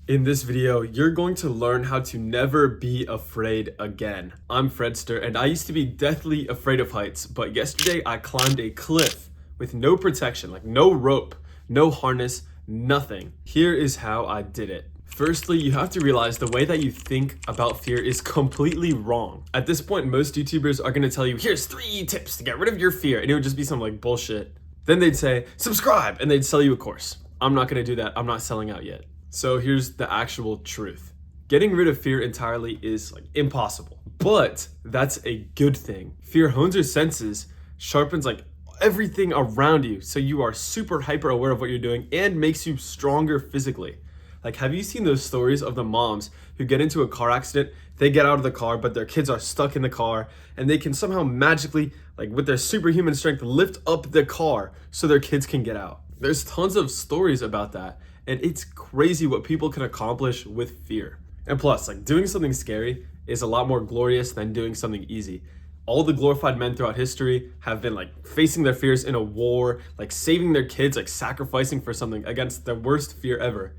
In this video, you're going to learn how to never be afraid again. I'm Fredster, and I used to be deathly afraid of heights, but yesterday I climbed a cliff with no protection, like no rope, no harness, nothing. Here is how I did it. Firstly, you have to realize the way that you think about fear is completely wrong. At this point, most YouTubers are gonna tell you, here's 3 tips to get rid of your fear, and it would just be some like bullshit. Then they'd say, subscribe, and they'd sell you a course. I'm not gonna do that, I'm not selling out yet. So here's the actual truth. Getting rid of fear entirely is like impossible, but that's a good thing. Fear hones your senses, sharpens like everything around you, so you are super hyper aware of what you're doing and makes you stronger physically. Like, have you seen those stories of the moms who get into a car accident, they get out of the car, but their kids are stuck in the car, and they can somehow magically, like with their superhuman strength, lift up the car so their kids can get out? There's tons of stories about that, and it's crazy what people can accomplish with fear. And plus, like, doing something scary is a lot more glorious than doing something easy. All the glorified men throughout history have been like facing their fears in a war, like saving their kids, like sacrificing for something against the worst fear ever,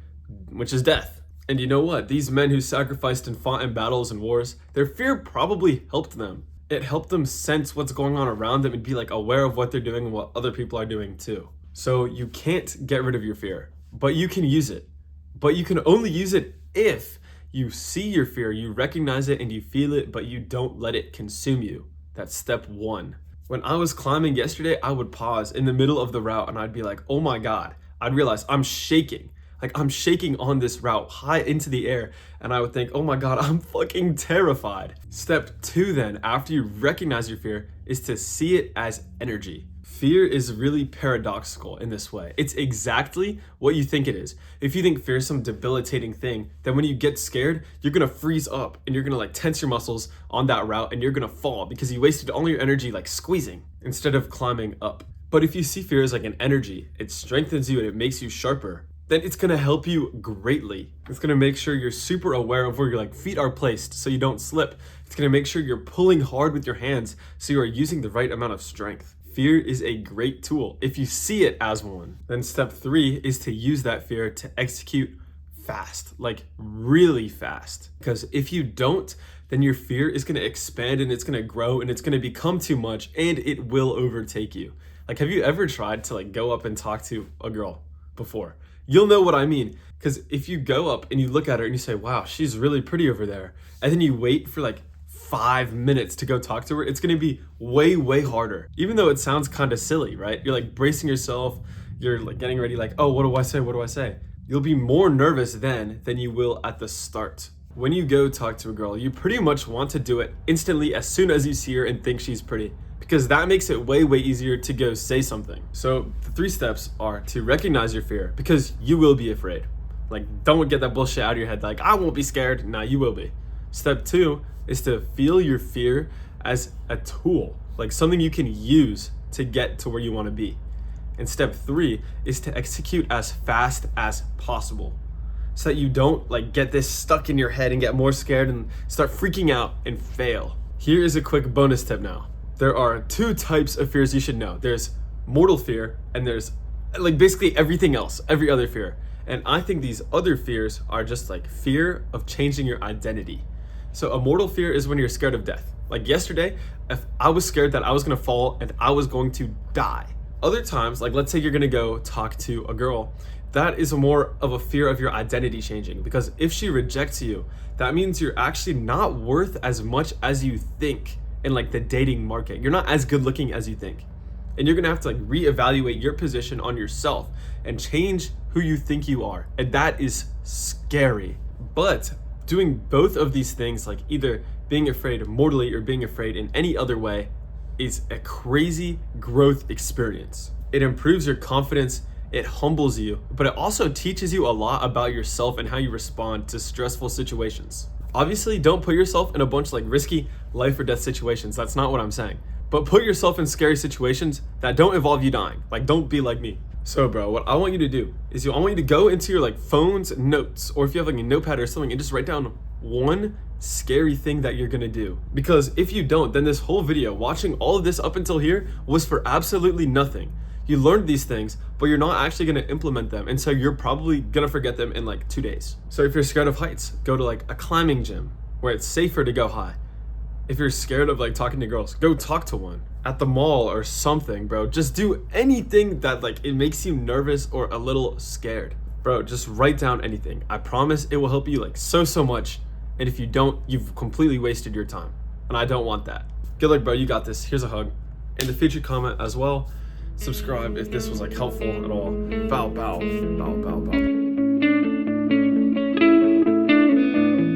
which is death. And you know what? These men who sacrificed and fought in battles and wars, their fear probably helped them. It helped them sense what's going on around them and be like aware of what they're doing and what other people are doing too. So you can't get rid of your fear, but you can use it. But you can only use it if you see your fear, you recognize it and you feel it, but you don't let it consume you. That's step 1. When I was climbing yesterday, I would pause in the middle of the route and I'd be like, oh my God. I'd realize I'm shaking. Like, I'm shaking on this route high into the air, and I would think, oh my God, I'm fucking terrified. Step 2 then, after you recognize your fear, is to see it as energy. Fear is really paradoxical in this way. It's exactly what you think it is. If you think fear is some debilitating thing, then when you get scared, you're gonna freeze up and you're gonna like tense your muscles on that route and you're gonna fall because you wasted all your energy like squeezing instead of climbing up. But if you see fear as like an energy, it strengthens you and it makes you sharper, then it's gonna help you greatly. It's gonna make sure you're super aware of where your like feet are placed so you don't slip. It's gonna make sure you're pulling hard with your hands so you are using the right amount of strength. Fear is a great tool if you see it as one. Then step 3 is to use that fear to execute fast, like really fast. Because if you don't, then your fear is gonna expand and it's gonna grow and it's gonna become too much and it will overtake you. Like, have you ever tried to like go up and talk to a girl before? You'll know what I mean. Because if you go up and you look at her and you say, wow, she's really pretty over there, and then you wait for like 5 minutes to go talk to her, it's gonna be way, way harder. Even though it sounds kind of silly, right? You're like bracing yourself, you're like getting ready, like, oh, what do I say? What do I say? You'll be more nervous then than you will at the start. When you go talk to a girl, you pretty much want to do it instantly as soon as you see her and think she's pretty, because that makes it way, way easier to go say something. So the 3 steps are to recognize your fear, because you will be afraid. Like, don't get that bullshit out of your head, like, I won't be scared. Nah, you will be. Step 2 is to feel your fear as a tool, like something you can use to get to where you want to be. And step 3 is to execute as fast as possible, so that you don't like get this stuck in your head and get more scared and start freaking out and fail. Here is a quick bonus tip now. There are 2 types of fears you should know. There's mortal fear and there's like basically everything else, every other fear. And I think these other fears are just like fear of changing your identity. So a mortal fear is when you're scared of death. Like yesterday, if I was scared that I was gonna fall and I was going to die. Other times, like let's say you're gonna go talk to a girl, that is more of a fear of your identity changing, because if she rejects you, that means you're actually not worth as much as you think in like the dating market. You're not as good looking as you think. And you're gonna have to like reevaluate your position on yourself and change who you think you are. And that is scary. But doing both of these things, like either being afraid mortally or being afraid in any other way, is a crazy growth experience. It improves your confidence, it humbles you, but it also teaches you a lot about yourself and how you respond to stressful situations. Obviously, don't put yourself in a bunch of like risky life or death situations. That's not what I'm saying. But put yourself in scary situations that don't involve you dying. Like, don't be like me. So bro, what I want you to do is I want you to go into your like phone's notes, or if you have like a notepad or something, and just write down one scary thing that you're gonna do. Because if you don't, then this whole video, watching all of this up until here, was for absolutely nothing. You learned these things, but you're not actually going to implement them. And so you're probably going to forget them in like 2 days. So if you're scared of heights, go to like a climbing gym where it's safer to go high. If you're scared of like talking to girls, go talk to one at the mall or something, bro. Just do anything that like it makes you nervous or a little scared. Bro, just write down anything. I promise it will help you like so much. And if you don't, you've completely wasted your time. And I don't want that. Good luck, bro. You got this. Here's a hug. In the featured comment as well. Subscribe if this was like helpful at all. Bow, bow, bow, bow, bow.